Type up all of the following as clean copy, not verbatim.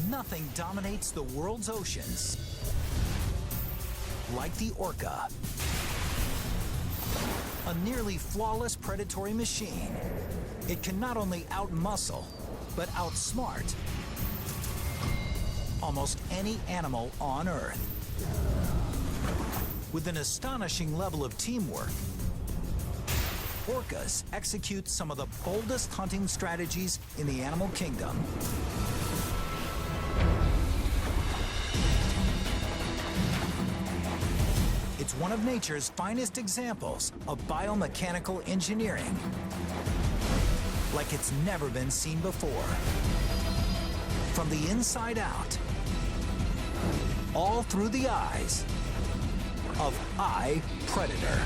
Nothing dominates the world's oceans like the orca. A nearly flawless predatory machine. It can not only outmuscle, but outsmart almost any animal on Earth. With an astonishing level of teamwork, orcas execute some of the boldest hunting strategies in the animal kingdom. It's one of nature's finest examples of biomechanical engineering, like it's never been seen before. From the inside out, all through the eyes of Predator.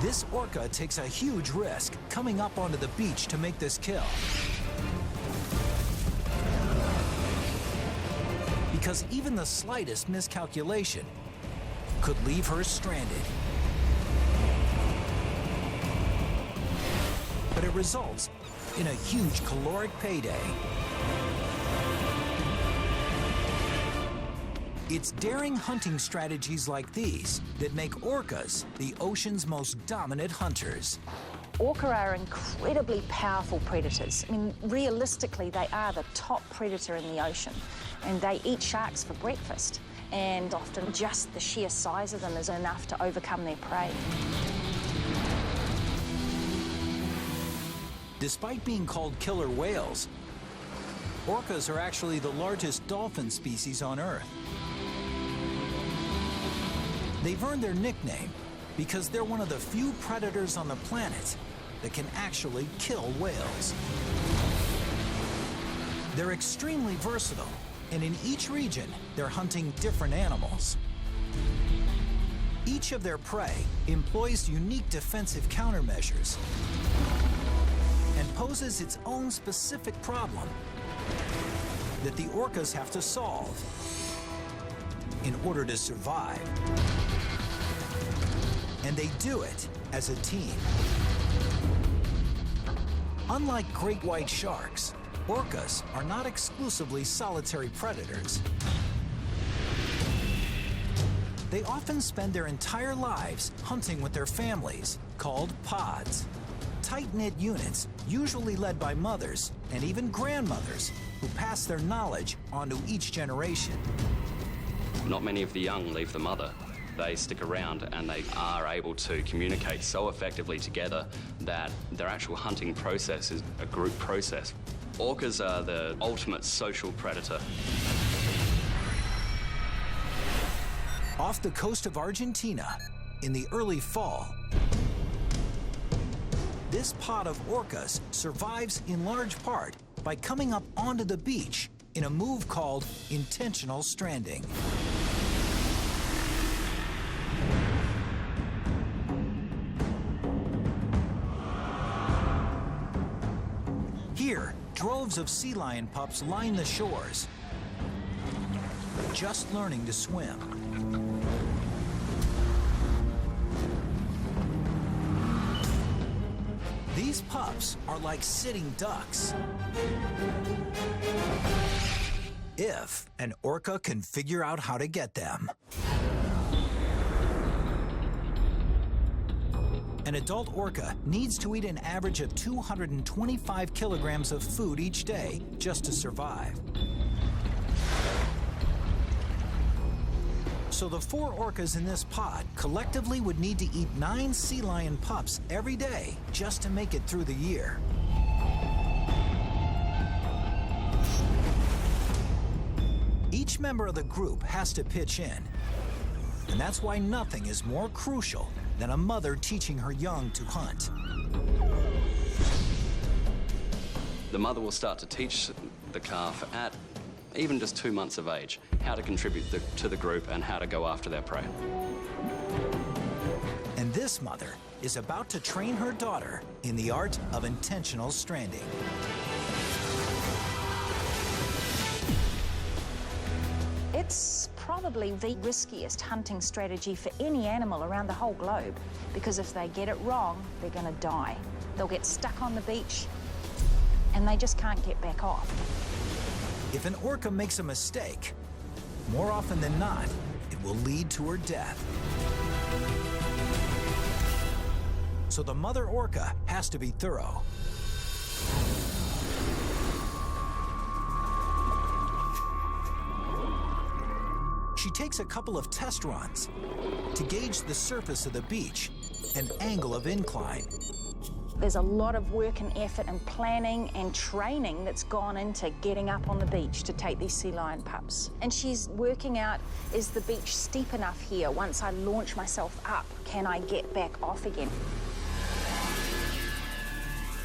This orca takes a huge risk coming up onto the beach to make this kill. Because even the slightest miscalculation could leave her stranded. But it results in a huge caloric payday. It's daring hunting strategies like these that make orcas the ocean's most dominant hunters. Orca are incredibly powerful predators. I mean, realistically, they are the top predator in the ocean, and they eat sharks for breakfast. And often just the sheer size of them is enough to overcome their prey. Despite being called killer whales, orcas are actually the largest dolphin species on Earth. They've earned their nickname because they're one of the few predators on the planet that can actually kill whales. They're extremely versatile, and in each region, they're hunting different animals. Each of their prey employs unique defensive countermeasures and poses its own specific problem that the orcas have to solve in order to survive. And they do it as a team. Unlike great white sharks, orcas are not exclusively solitary predators. They often spend their entire lives hunting with their families, called pods. Tight-knit units, usually led by mothers and even grandmothers, who pass their knowledge onto each generation. Not many of the young leave the mother. They stick around and they are able to communicate so effectively together that their actual hunting process is a group process. Orcas are the ultimate social predator. Off the coast of Argentina, in the early fall, this pod of orcas survives in large part by coming up onto the beach in a move called intentional stranding. Here, droves of sea lion pups line the shores, just learning to swim. These pups are like sitting ducks, if an orca can figure out how to get them. An adult orca needs to eat an average of 225 kilograms of food each day just to survive. So the 4 orcas in this pod collectively would need to eat 9 sea lion pups every day just to make it through the year. Each member of the group has to pitch in, and that's why nothing is more crucial than a mother teaching her young to hunt. The mother will start to teach the calf at even just 2 months of age, how to contribute to the group and how to go after their prey. And this mother is about to train her daughter in the art of intentional stranding. It's probably the riskiest hunting strategy for any animal around the whole globe, because if they get it wrong, they're going to die. They'll get stuck on the beach, and they just can't get back off. If an orca makes a mistake, more often than not, it will lead to her death. So the mother orca has to be thorough. She takes a couple of test runs to gauge the surface of the beach and angle of incline. There's a lot of work and effort and planning and training that's gone into getting up on the beach to take these sea lion pups. And she's working out, is the beach steep enough here? Once I launch myself up, can I get back off again?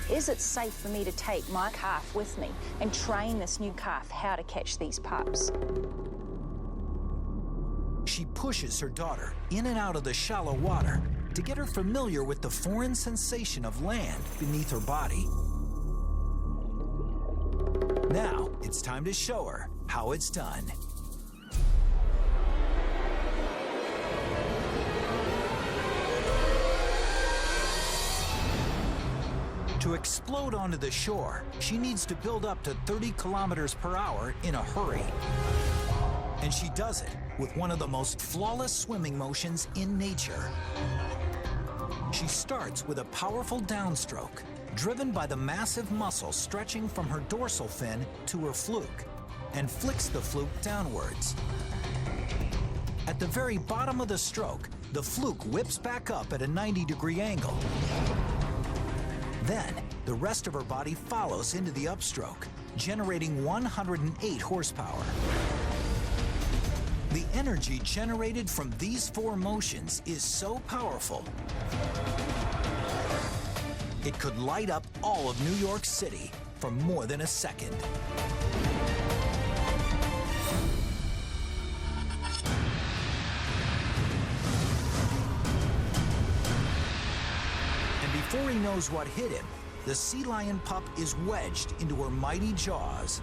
Is it safe for me to take my calf with me and train this new calf how to catch these pups? She pushes her daughter in and out of the shallow water to get her familiar with the foreign sensation of land beneath her body. Now, it's time to show her how it's done. To explode onto the shore, she needs to build up to 30 kilometers per hour in a hurry. And she does it with one of the most flawless swimming motions in nature. She starts with a powerful downstroke, driven by the massive muscle stretching from her dorsal fin to her fluke, and flicks the fluke downwards. At the very bottom of the stroke, the fluke whips back up at a 90-degree angle. Then, the rest of her body follows into the upstroke, generating 108 horsepower. The energy generated from these four motions is so powerful, it could light up all of New York City for more than a second. And before he knows what hit him, the sea lion pup is wedged into her mighty jaws.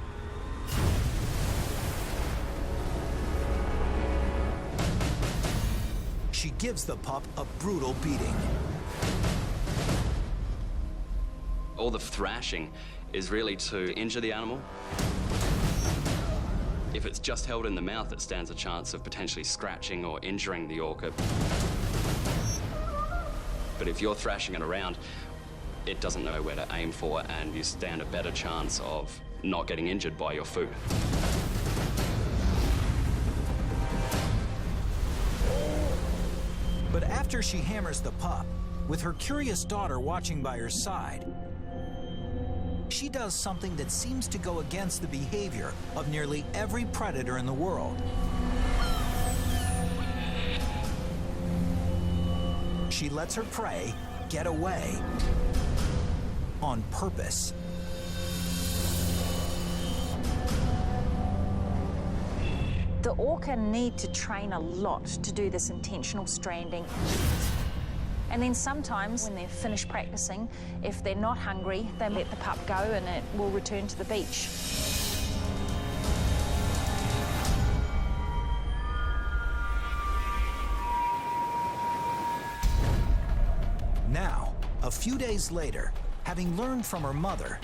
She gives the pup a brutal beating. All the thrashing is really to injure the animal. If it's just held in the mouth, it stands a chance of potentially scratching or injuring the orca. But if you're thrashing it around, it doesn't know where to aim for, and you stand a better chance of not getting injured by your food. But after she hammers the pup, with her curious daughter watching by her side, she does something that seems to go against the behavior of nearly every predator in the world. She lets her prey get away on purpose. The orca need to train a lot to do this intentional stranding. And then sometimes when they're finished practicing, if they're not hungry, they let the pup go and it will return to the beach. Now, a few days later, having learned from her mother,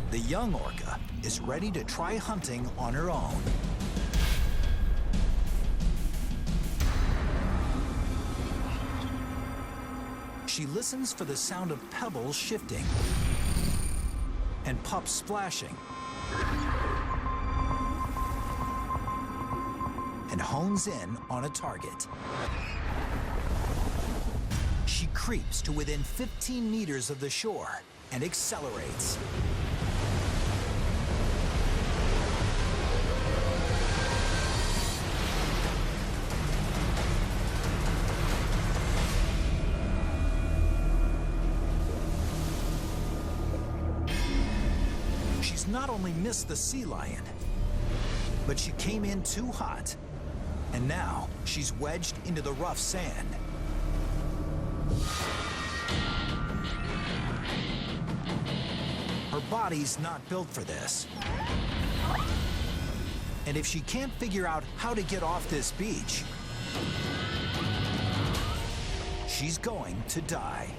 the young orca is ready to try hunting on her own. She listens for the sound of pebbles shifting and pups splashing, and hones in on a target. She creeps to within 15 meters of the shore and accelerates. She's not only missed the sea lion, But she came in too hot, and now she's wedged into the rough sand. Her body's not built for this. And if she can't figure out how to get off this beach, she's going to die.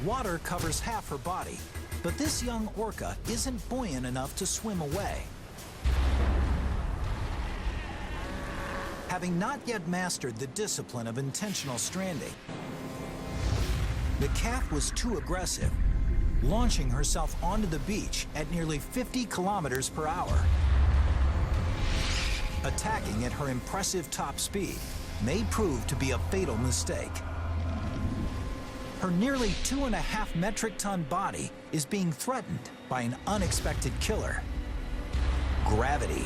Water covers half her body, but this young orca isn't buoyant enough to swim away. Having not yet mastered the discipline of intentional stranding, the calf was too aggressive, launching herself onto the beach at nearly 50 kilometers per hour. Attacking at her impressive top speed may prove to be a fatal mistake. Her nearly 2.5 metric ton body is being threatened by an unexpected killer: gravity.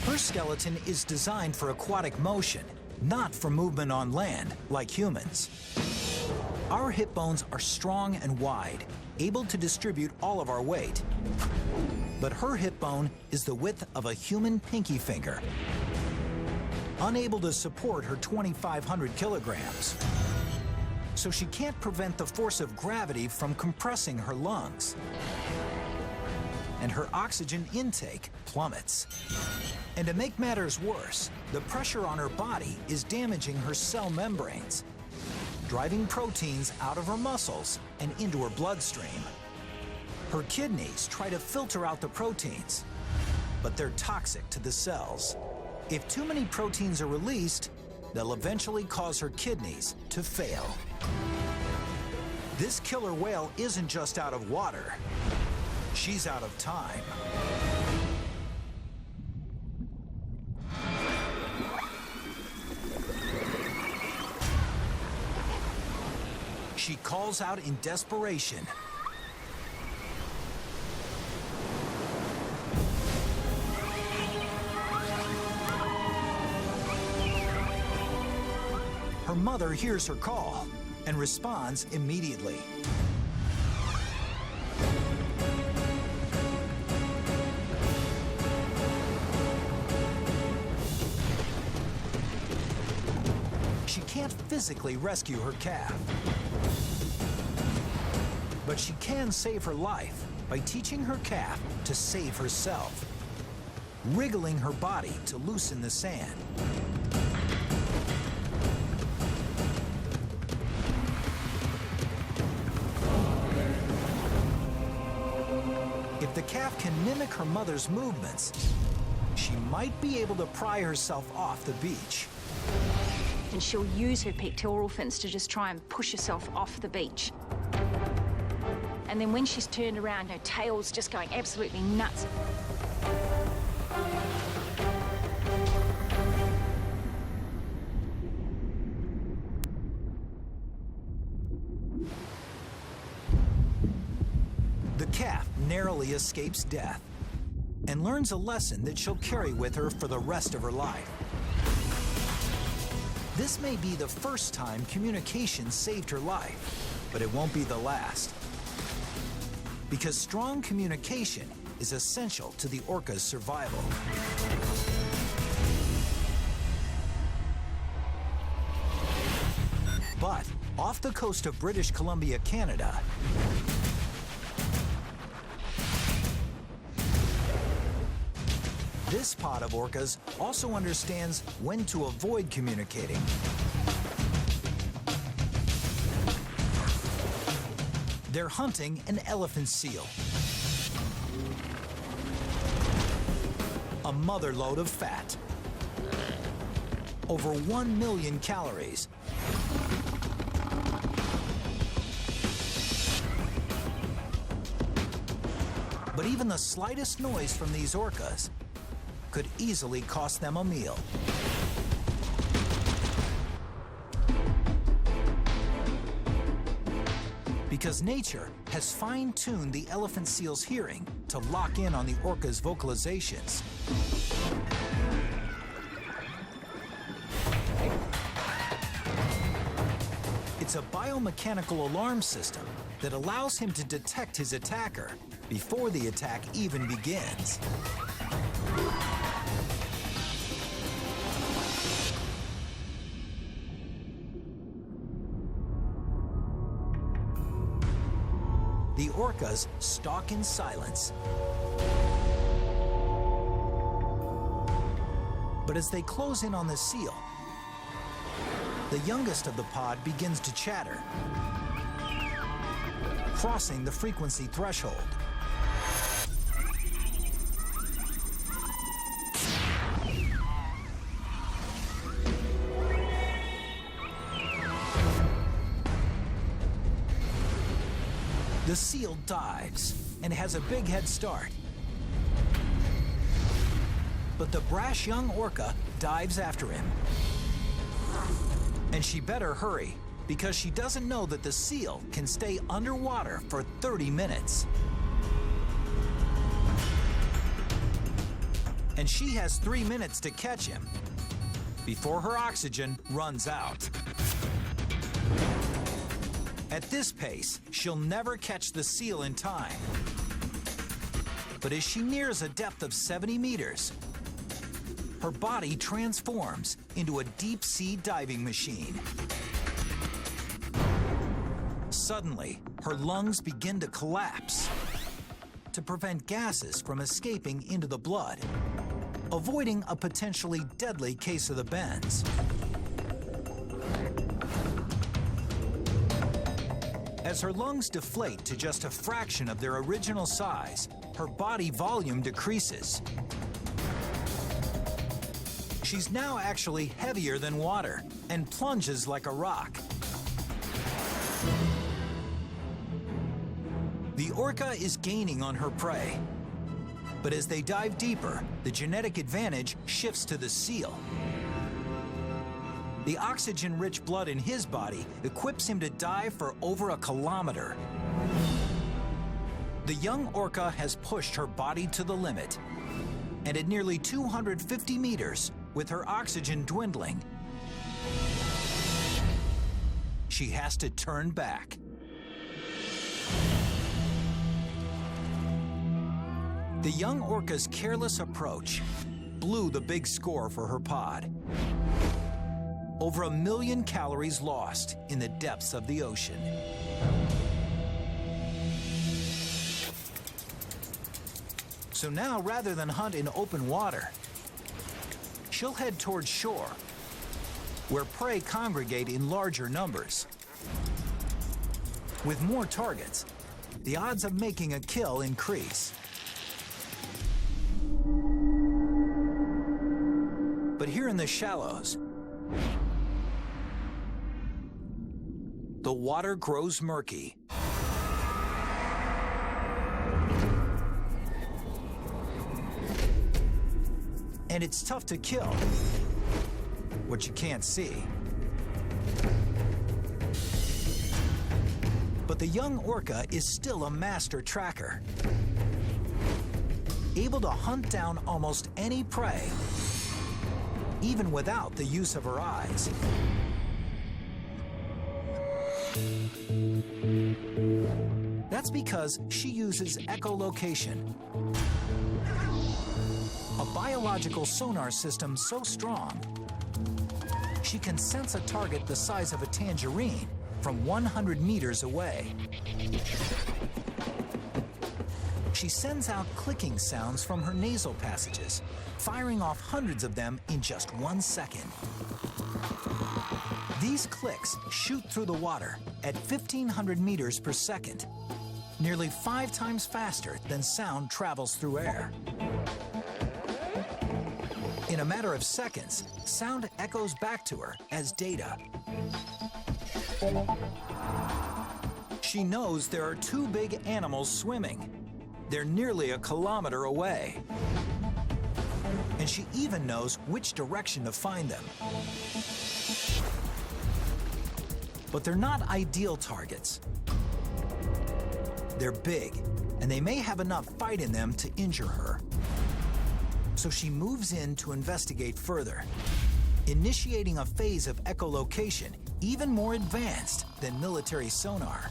Her skeleton is designed for aquatic motion, not for movement on land like humans. Our hip bones are strong and wide, able to distribute all of our weight. But her hip bone is the width of a human pinky finger, unable to support her 2,500 kilograms. So she can't prevent the force of gravity from compressing her lungs. And her oxygen intake plummets. And to make matters worse, the pressure on her body is damaging her cell membranes, driving proteins out of her muscles and into her bloodstream. Her kidneys try to filter out the proteins, but they're toxic to the cells. If too many proteins are released, they'll eventually cause her kidneys to fail. This killer whale isn't just out of water, she's out of time. She calls out in desperation. Her mother hears her call and responds immediately. She can't physically rescue her calf, but she can save her life by teaching her calf to save herself, wriggling her body to loosen the sand. If the calf can mimic her mother's movements, she might be able to pry herself off the beach. And she'll use her pectoral fins to just try and push herself off the beach. And then when she's turned around, her tail's just going absolutely nuts. The calf narrowly escapes death and learns a lesson that she'll carry with her for the rest of her life. This may be the first time communication saved her life, but it won't be the last. Because strong communication is essential to the orca's survival. But off the coast of British Columbia, Canada, this pod of orcas also understands when to avoid communicating. They're hunting an elephant seal, a mother lode of fat, over 1 million calories, but even the slightest noise from these orcas could easily cost them a meal. Because nature has fine-tuned the elephant seal's hearing to lock in on the orca's vocalizations. It's a biomechanical alarm system that allows him to detect his attacker before the attack even begins. The orcas stalk in silence. But as they close in on the seal, the youngest of the pod begins to chatter, crossing the frequency threshold. The seal dives and has a big head start. But the brash young orca dives after him. And she better hurry, because she doesn't know that the seal can stay underwater for 30 minutes. And she has 3 minutes to catch him before her oxygen runs out. At this pace, she'll never catch the seal in time. But as she nears a depth of 70 meters, her body transforms into a deep-sea diving machine. Suddenly, her lungs begin to collapse to prevent gases from escaping into the blood, avoiding a potentially deadly case of the bends. As her lungs deflate to just a fraction of their original size, her body volume decreases. She's now actually heavier than water and plunges like a rock. The orca is gaining on her prey. But as they dive deeper, the genetic advantage shifts to the seal. The oxygen-rich blood in his body equips him to dive for over a kilometer. The young orca has pushed her body to the limit. And at nearly 250 meters, with her oxygen dwindling, she has to turn back. The young orca's careless approach blew the big score for her pod. Over 1 million calories lost in the depths of the ocean. So now, rather than hunt in open water, she'll head towards shore, where prey congregate in larger numbers. With more targets, the odds of making a kill increase. But here in the shallows, the water grows murky. And it's tough to kill what you can't see. But the young orca is still a master tracker, able to hunt down almost any prey, even without the use of her eyes. That's because she uses echolocation, a biological sonar system so strong, she can sense a target the size of a tangerine from 100 meters away. She sends out clicking sounds from her nasal passages, firing off hundreds of them in just 1 second. These clicks shoot through the water at 1,500 meters per second, nearly 5 times faster than sound travels through air. In a matter of seconds, sound echoes back to her as data. She knows there are 2 big animals swimming. They're nearly a kilometer away. And she even knows which direction to find them. But they're not ideal targets. They're big, and they may have enough fight in them to injure her. So she moves in to investigate further. initiating a phase of echolocation even more advanced than military sonar.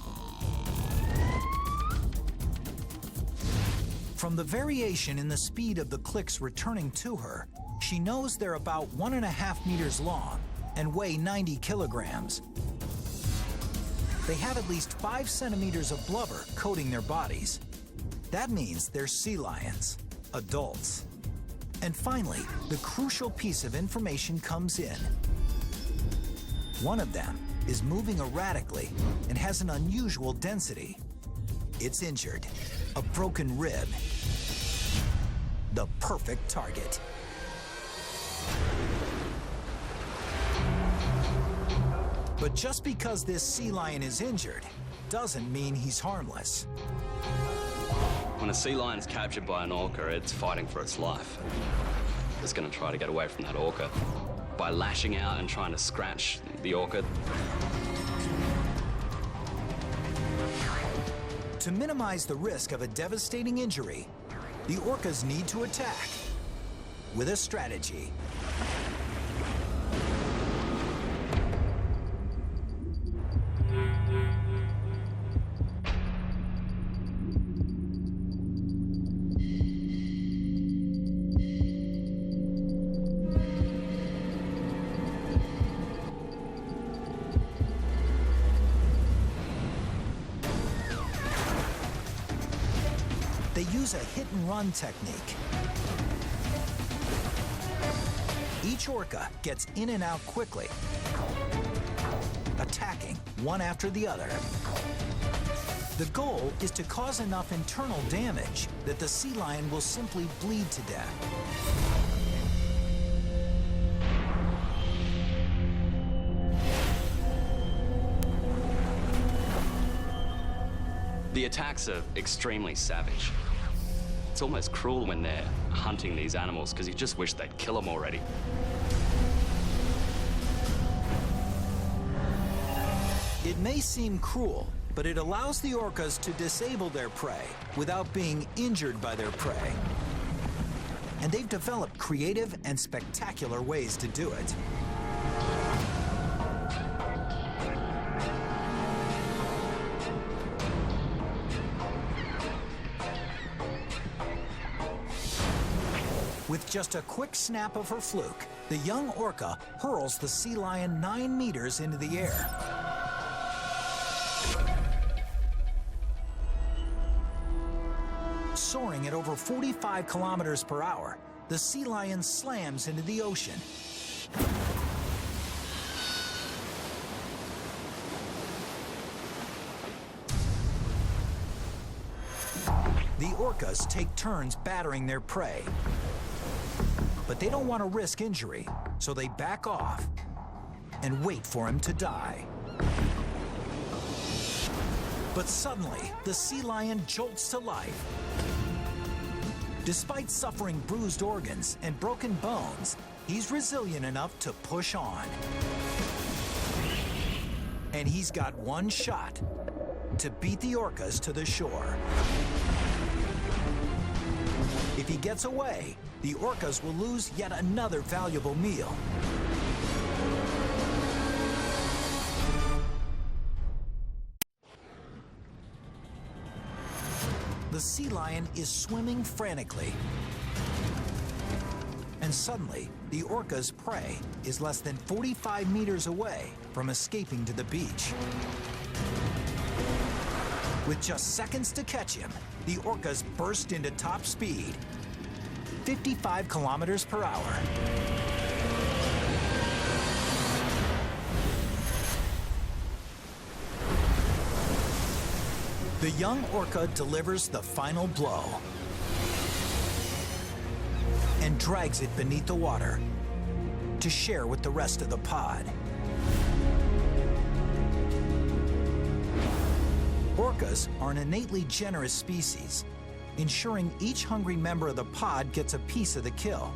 From the variation in the speed of the clicks returning to her, she knows they're about 1.5 meters long and weigh 90 kilograms. They have at least 5 centimeters of blubber coating their bodies. That means they're sea lions, adults. And finally, the crucial piece of information comes in. One of them is moving erratically and has an unusual density. It's injured, a broken rib. The perfect target. But just because this sea lion is injured doesn't mean he's harmless. When a sea lion is captured by an orca, it's fighting for its life. It's going to try to get away from that orca by lashing out and trying to scratch the orca. To minimize the risk of a devastating injury, the orcas need to attack with a strategy. They use a hit-and-run technique. Each orca gets in and out quickly, attacking one after the other. The goal is to cause enough internal damage that the sea lion will simply bleed to death. The attacks are extremely savage. It's almost cruel when they're hunting these animals because you just wish they'd kill them already. It may seem cruel, but it allows the orcas to disable their prey without being injured by their prey. And they've developed creative and spectacular ways to do it. With just a quick snap of her fluke, the young orca hurls the sea lion 9 meters into the air. Soaring at over 45 kilometers per hour, the sea lion slams into the ocean. The orcas take turns battering their prey. But they don't want to risk injury, so they back off and wait for him to die. But suddenly, the sea lion jolts to life. Despite suffering bruised organs and broken bones, he's resilient enough to push on. And he's got one shot to beat the orcas to the shore. If he gets away, the orcas will lose yet another valuable meal. The sea lion is swimming frantically. And suddenly, the orca's prey is less than 45 meters away from escaping to the beach. With just seconds to catch him, the orcas burst into top speed, 55 kilometers per hour. The young orca delivers the final blow and drags it beneath the water to share with the rest of the pod. Orcas are an innately generous species, ensuring each hungry member of the pod gets a piece of the kill.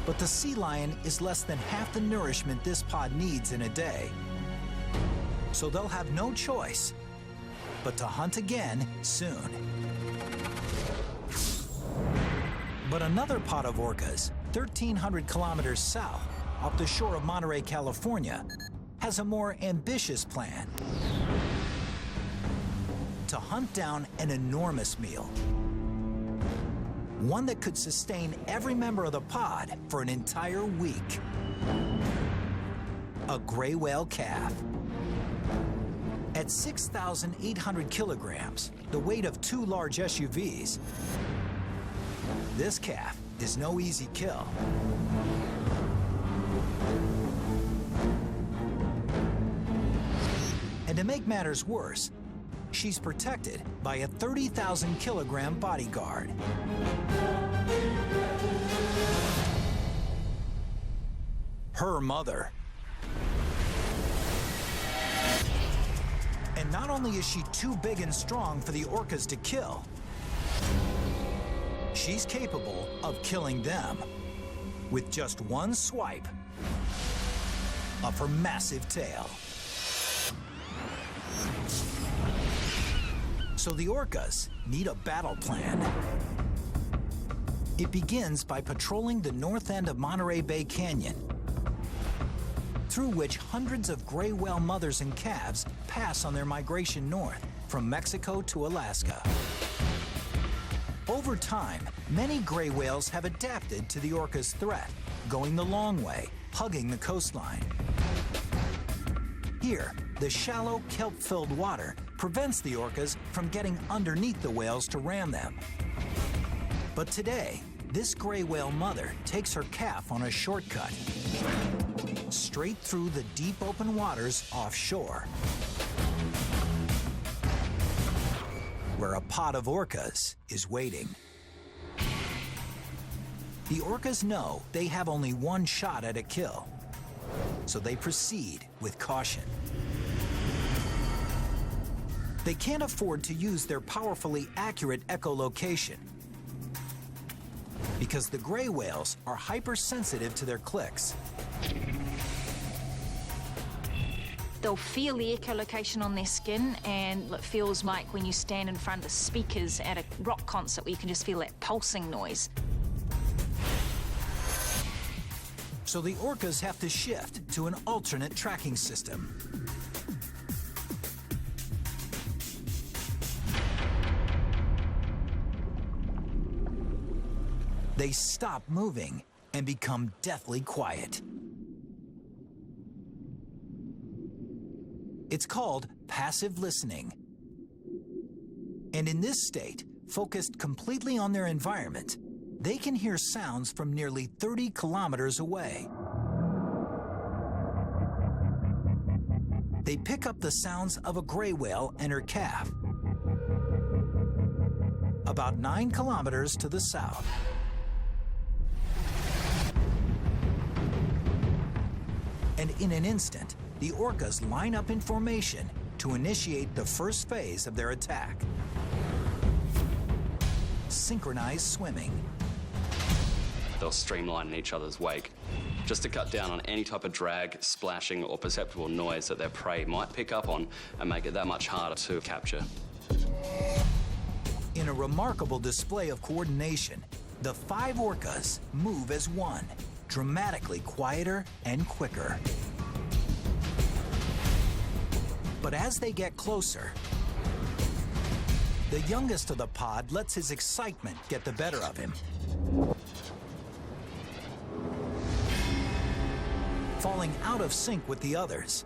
But the sea lion is less than half the nourishment this pod needs in a day. So they'll have no choice but to hunt again soon. But another pod of orcas, 1,300 kilometers south, off the shore of Monterey, California, has a more ambitious plan: to hunt down an enormous meal. One that could sustain every member of the pod for an entire week. A gray whale calf. At 6,800 kilograms, the weight of 2 large SUVs, this calf is no easy kill. And to make matters worse, she's protected by a 30,000 kilogram bodyguard. Her mother. And not only is she too big and strong for the orcas to kill, she's capable of killing them with just one swipe of her massive tail. So the orcas need a battle plan. It begins by patrolling the north end of Monterey Bay Canyon, through which hundreds of gray whale mothers and calves pass on their migration north from Mexico to Alaska. Over time, many gray whales have adapted to the orca's threat, going the long way, hugging the coastline. Here, the shallow, kelp-filled water prevents the orcas from getting underneath the whales to ram them. But today, this gray whale mother takes her calf on a shortcut, straight through the deep open waters offshore, where a pod of orcas is waiting. The orcas know they have only one shot at a kill, so they proceed with caution. They can't afford to use their powerfully accurate echolocation, because the gray whales are hypersensitive to their clicks. They'll feel the echolocation on their skin, and it feels like when you stand in front of speakers at a rock concert where you can just feel that pulsing noise. So the orcas have to shift to an alternate tracking system. They stop moving and become deathly quiet. It's called passive listening. And in this state, focused completely on their environment, they can hear sounds from nearly 30 kilometers away. They pick up the sounds of a gray whale and her calf, about 9 kilometers to the south. And in an instant, the orcas line up in formation to initiate the first phase of their attack: synchronized swimming. They'll streamline in each other's wake, just to cut down on any type of drag, splashing, or perceptible noise that their prey might pick up on and make it that much harder to capture. In a remarkable display of coordination, the 5 orcas move as one, dramatically quieter and quicker. But as they get closer, the youngest of the pod lets his excitement get the better of him, falling out of sync with the others.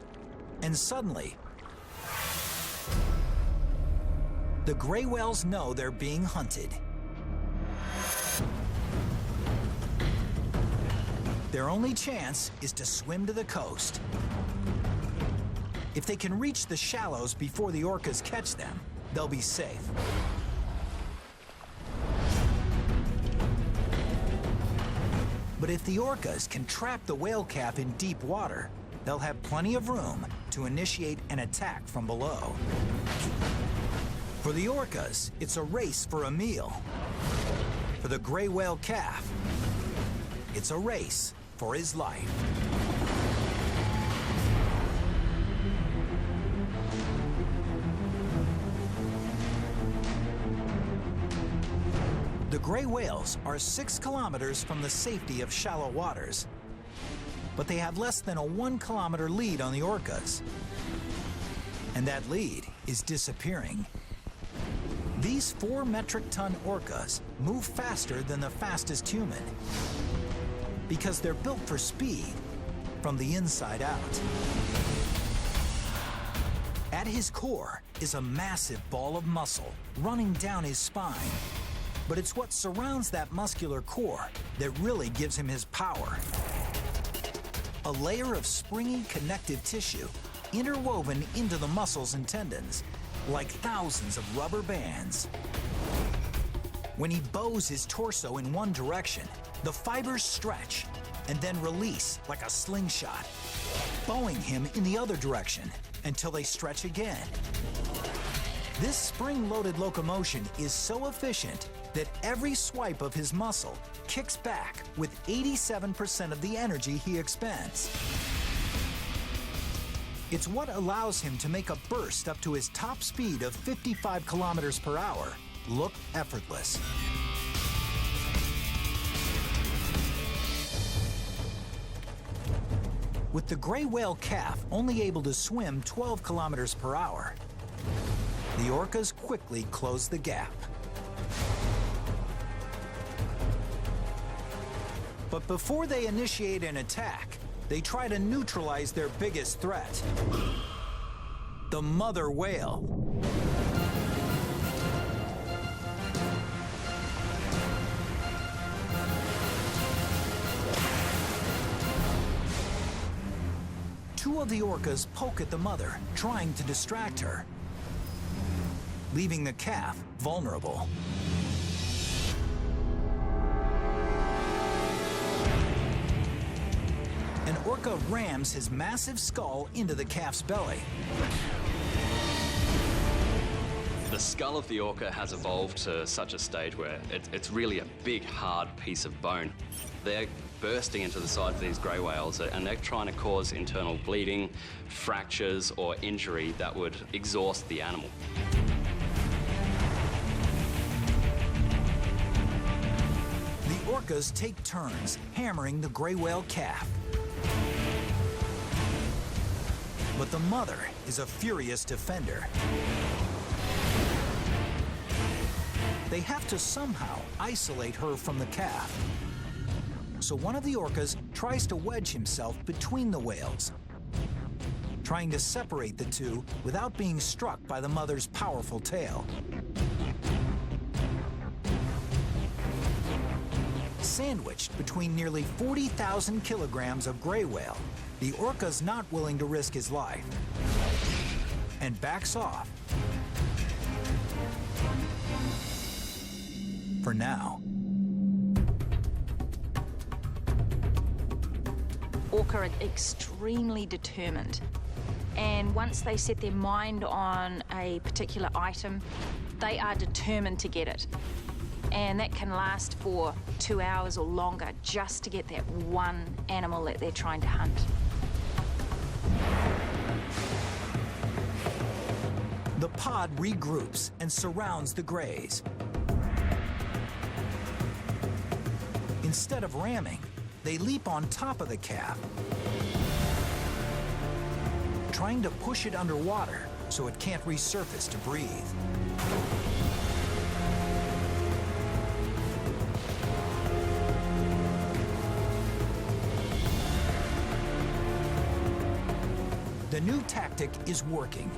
And suddenly, the gray whales know they're being hunted. Their only chance is to swim to the coast. If they can reach the shallows before the orcas catch them, they'll be safe. But if the orcas can trap the whale calf in deep water, they'll have plenty of room to initiate an attack from below. For the orcas, it's a race for a meal. For the gray whale calf, it's a race for his life. The gray whales are 6 kilometers from the safety of shallow waters. but they have less than a 1-kilometer lead on the orcas. And that lead is disappearing. These 4-metric-ton orcas move faster than the fastest human because they're built for speed from the inside out. At his core is a massive ball of muscle running down his spine. But it's what surrounds that muscular core that really gives him his power. A layer of springy connective tissue interwoven into the muscles and tendons like thousands of rubber bands. When he bows his torso in one direction, the fibers stretch and then release like a slingshot, bowing him in the other direction until they stretch again. This spring-loaded locomotion is so efficient that every swipe of his muscle kicks back with 87% of the energy he expends. It's what allows him to make a burst up to his top speed of 55 kilometers per hour look effortless. With the gray whale calf only able to swim 12 kilometers per hour, the orcas quickly close the gap. But before they initiate an attack, they try to neutralize their biggest threat, the mother whale. Two of the orcas poke at the mother, trying to distract her, leaving the calf vulnerable. An orca rams his massive skull into the calf's belly. The skull of the orca has evolved to such a stage where it's really a big, hard piece of bone. They're bursting into the sides of these grey whales, and they're trying to cause internal bleeding, fractures, or injury that would exhaust the animal. The orcas take turns hammering the grey whale calf. But the mother is a furious defender. They have to somehow isolate her from the calf. So one of the orcas tries to wedge himself between the whales, trying to separate the two without being struck by the mother's powerful tail. Sandwiched between nearly 40,000 kilograms of gray whale, the orca's not willing to risk his life and backs off. For now. Orca are extremely determined, and once they set their mind on a particular item, they are determined to get it. And that can last for 2 hours or longer just to get that one animal that they're trying to hunt. The pod regroups and surrounds the greys. Instead of ramming, they leap on top of the calf, trying to push it underwater so it can't resurface to breathe. The new tactic is working.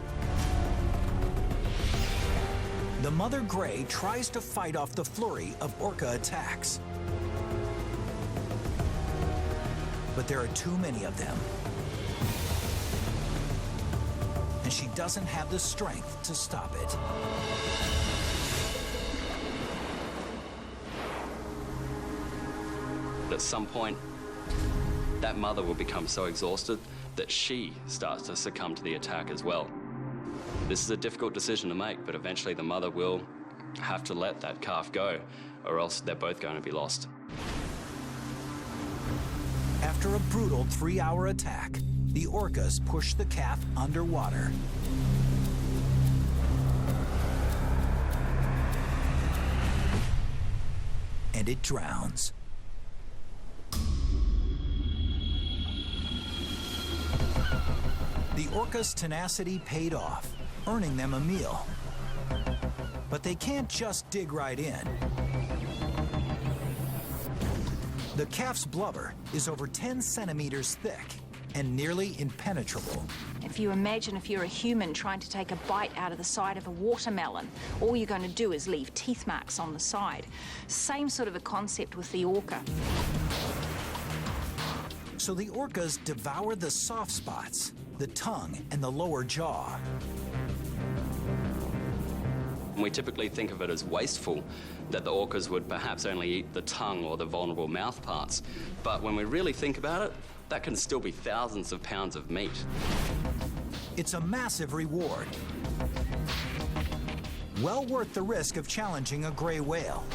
The mother gray tries to fight off the flurry of orca attacks. But there are too many of them. And she doesn't have the strength to stop it. At some point, that mother will become so exhausted that she starts to succumb to the attack as well. This is a difficult decision to make, but eventually the mother will have to let that calf go, or else they're both going to be lost. After a brutal 3-hour attack, the orcas push the calf underwater. And it drowns. The orca's tenacity paid off, earning them a meal. But they can't just dig right in. The calf's blubber is over 10 centimeters thick and nearly impenetrable. If you imagine if you're a human trying to take a bite out of the side of a watermelon, all you're going to do is leave teeth marks on the side. Same sort of a concept with the orca. So the orcas devour the soft spots, the tongue and the lower jaw. We typically think of it as wasteful, that the orcas would perhaps only eat the tongue or the vulnerable mouth parts. But when we really think about it, that can still be thousands of pounds of meat. It's a massive reward. Well worth the risk of challenging a gray whale.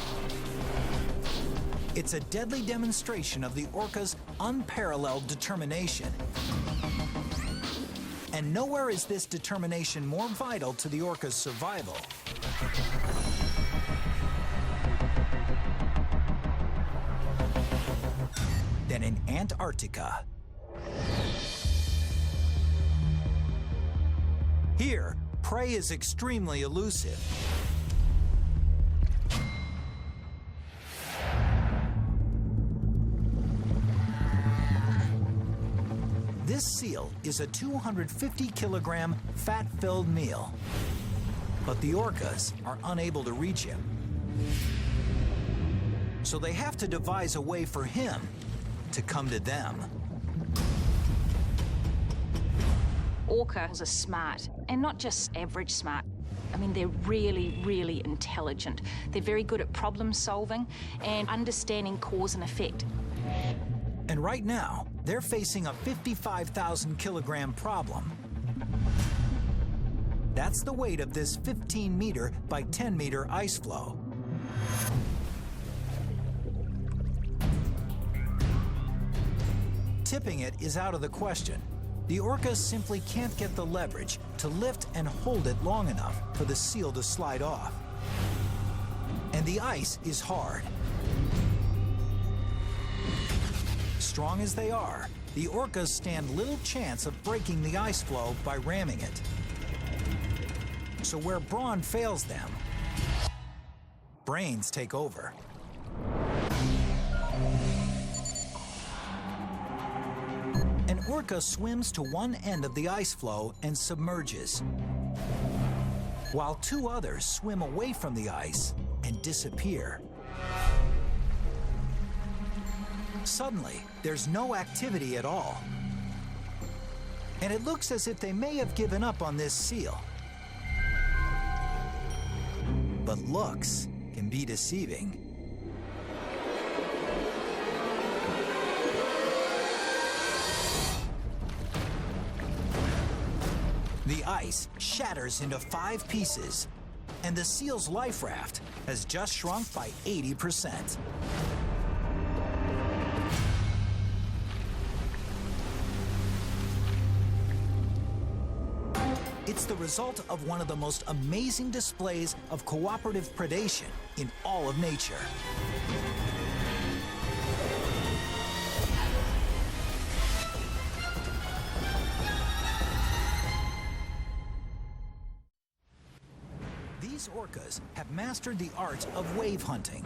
It's a deadly demonstration of the orca's unparalleled determination. And nowhere is this determination more vital to the orca's survival than in Antarctica. Here, prey is extremely elusive. This seal is a 250-kilogram fat-filled meal, but the orcas are unable to reach him. So they have to devise a way for him to come to them. Orcas are smart, and not just average smart. I mean, they're really, really intelligent. They're very good at problem solving and understanding cause and effect. And right now, they're facing a 55,000-kilogram problem. That's the weight of this 15-meter by 10-meter ice floe. Tipping it is out of the question. The orcas simply can't get the leverage to lift and hold it long enough for the seal to slide off. And the ice is hard. Strong as they are, the orcas stand little chance of breaking the ice floe by ramming it. So where brawn fails them, brains take over. An orca swims to one end of the ice floe and submerges, while two others swim away from the ice and disappear. Suddenly, there's no activity at all. And it looks as if they may have given up on this seal. But looks can be deceiving. The ice shatters into 5 pieces, and the seal's life raft has just shrunk by 80%. It's the result of one of the most amazing displays of cooperative predation in all of nature. These orcas have mastered the art of wave hunting,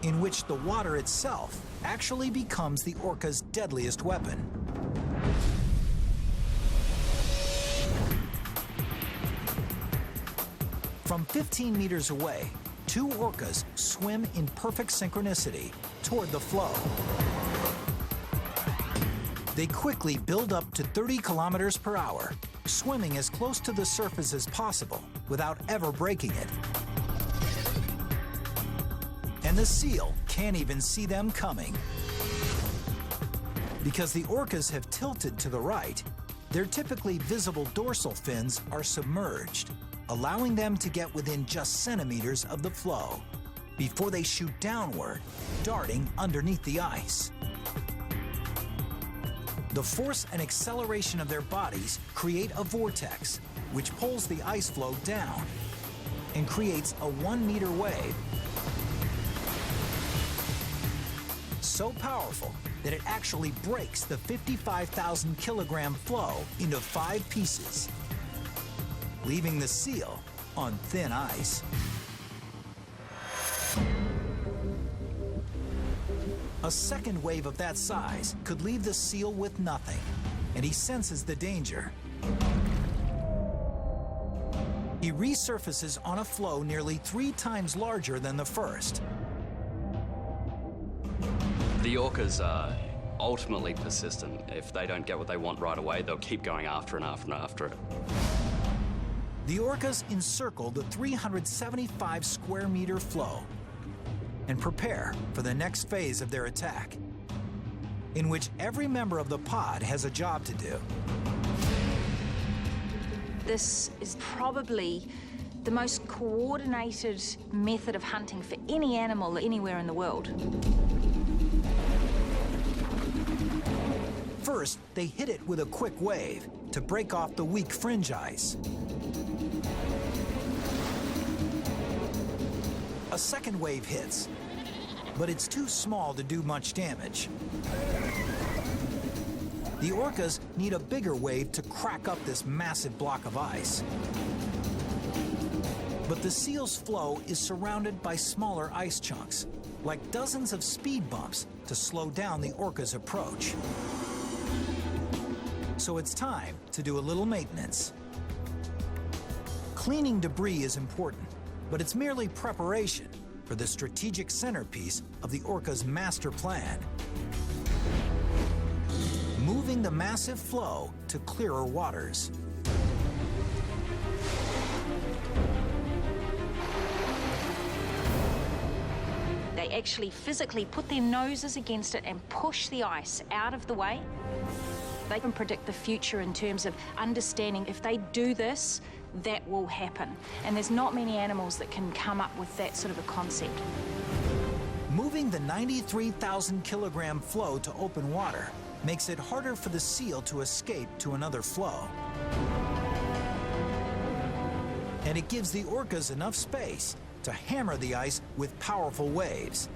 in which the water itself actually becomes the orca's deadliest weapon. From 15 meters away, 2 orcas swim in perfect synchronicity toward the flow. They quickly build up to 30 kilometers per hour, swimming as close to the surface as possible without ever breaking it. And the seal can't even see them coming. Because the orcas have tilted to the right, their typically visible dorsal fins are submerged, allowing them to get within just centimeters of the flow before they shoot downward, darting underneath the ice. The force and acceleration of their bodies create a vortex, which pulls the ice floe down and creates a 1-meter wave. So powerful that it actually breaks the 55,000 kilogram floe into 5 pieces, leaving the seal on thin ice. A second wave of that size could leave the seal with nothing, and he senses the danger. He resurfaces on a floe nearly 3 times larger than the first. The orcas are ultimately persistent. If they don't get what they want right away, they'll keep going after and after and after it. The orcas encircle the 375 square meter floe and prepare for the next phase of their attack, in which every member of the pod has a job to do. This is probably the most coordinated method of hunting for any animal anywhere in the world. First, they hit it with a quick wave to break off the weak fringe ice. A second wave hits, but it's too small to do much damage. The orcas need a bigger wave to crack up this massive block of ice. But the seal's floe is surrounded by smaller ice chunks, like dozens of speed bumps to slow down the orca's approach. So it's time to do a little maintenance. Cleaning debris is important, but it's merely preparation for the strategic centerpiece of the orca's master plan: moving the massive floe to clearer waters. They actually physically put their noses against it and push the ice out of the way. They can predict the future in terms of understanding if they do this, that will happen. And there's not many animals that can come up with that sort of a concept. Moving the 93,000 kilogram floe to open water makes it harder for the seal to escape to another floe. And it gives the orcas enough space to hammer the ice with powerful waves.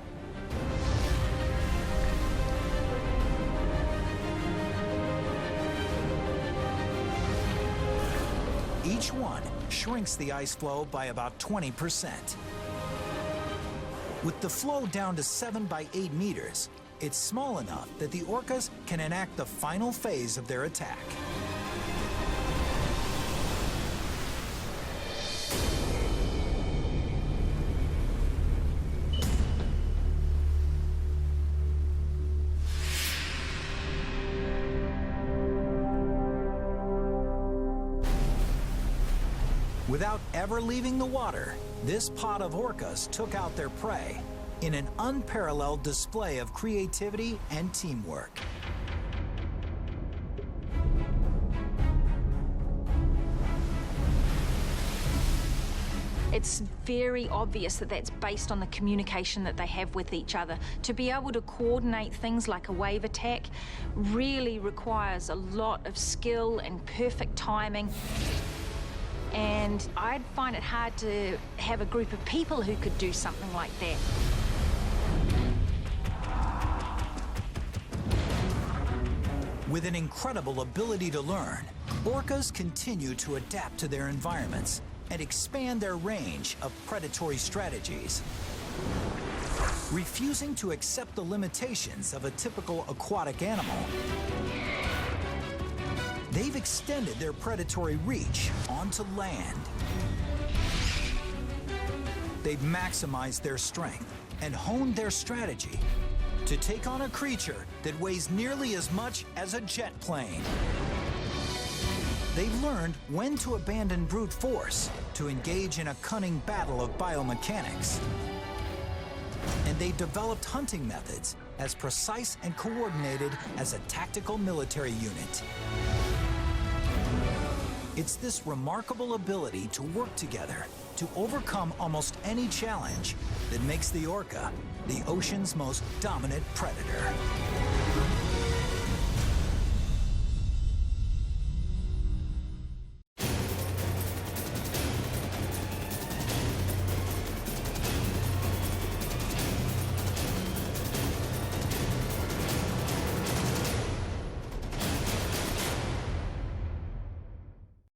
Each one shrinks the ice floe by about 20%. With the floe down to 7 by 8 meters, it's small enough that the orcas can enact the final phase of their attack. Without ever leaving the water, this pod of orcas took out their prey in an unparalleled display of creativity and teamwork. It's very obvious that that's based on the communication that they have with each other. To be able to coordinate things like a wave attack really requires a lot of skill and perfect timing. And I'd find it hard to have a group of people who could do something like that. With an incredible ability to learn, orcas continue to adapt to their environments and expand their range of predatory strategies. Refusing to accept the limitations of a typical aquatic animal, they've extended their predatory reach onto land. They've maximized their strength and honed their strategy to take on a creature that weighs nearly as much as a jet plane. They've learned when to abandon brute force to engage in a cunning battle of biomechanics. And they've developed hunting methods as precise and coordinated as a tactical military unit. It's this remarkable ability to work together to overcome almost any challenge that makes the orca the ocean's most dominant predator.